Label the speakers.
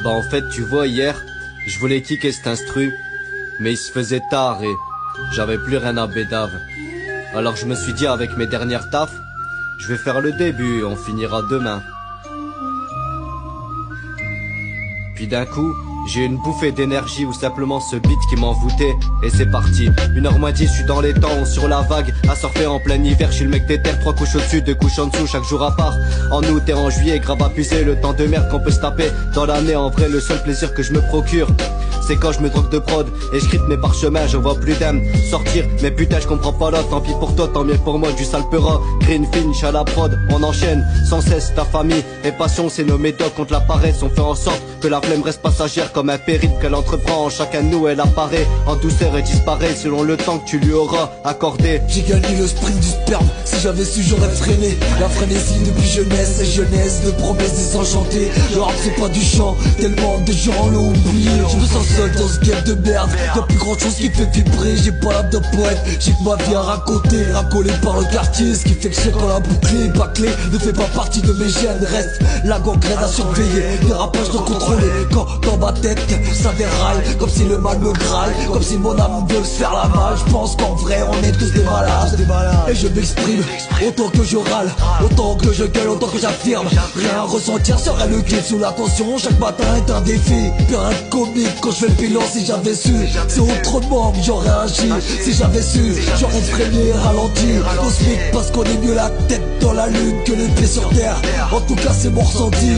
Speaker 1: Bah en fait tu vois hier, je voulais kicker cet instru, mais il se faisait tard et j'avais plus rien à bédave. Alors je me suis dit avec mes dernières tafs, je vais faire le début et on finira demain. Puis d'un coup, j'ai une bouffée d'énergie ou simplement ce beat qui m'envoûtait et c'est parti. 1h10, je suis dans les temps, sur la vague, à surfer en plein hiver, je suis le mec des terres, 3 couches au-dessus, 2 couches en dessous, chaque jour à part. En août et en juillet, grave abusé, le temps de merde qu'on peut se taper dans l'année. En vrai, le seul plaisir que je me procure, c'est quand je me drogue de prod et je rythme mes parchemins, je vois plus d'âme sortir. Mais putain, je comprends pas l'autre, tant pis pour toi, tant mieux pour moi, du sale peura. Green Finch à la prod, on enchaîne sans cesse ta famille et passion, c'est nos méthodes contre la paresse. On fait en sorte que la flemme reste passagère comme un périple qu'elle entreprend. En chacun de nous, elle apparaît en douceur et disparaît selon le temps que tu lui auras accordé.
Speaker 2: J'ai gagné le sprint du sperme, si j'avais su j'aurais freiné la frénésie depuis jeunesse et jeunesse de promesses désenchantées. Le rap c'est pas du chant, tellement de gens l'ont oublié. Je me sens seul dans ce game de merde, y'a plus grand chose qui fait vibrer. J'ai pas l'âme d'un poète, j'ai que ma vie à raconter, racolé par le quartier. Ce qui fait que je sais quand la bouclée, bâclée ne fait pas partie de mes gènes. Reste la gangrène à surveiller, des rapages de contrôler. Quand dans ma tête ça déraille, comme si le mal me graille, comme si mon âme veut se faire la malle. Je pense qu'en vrai on est tous des malades. Et je m'exprime, autant que je râle, autant que je gueule, autant que j'affirme. Rien à ressentir serait le guide sous la tension. Chaque matin est un défi, plus rien de comique quand je fais le bilan. Si j'avais su, c'est autrement que j'aurais agi. Si j'avais su, j'aurais freiné, ralenti. Cosmique parce qu'on est mieux la tête dans la lune que les pieds sur terre. En tout cas c'est mon ressenti.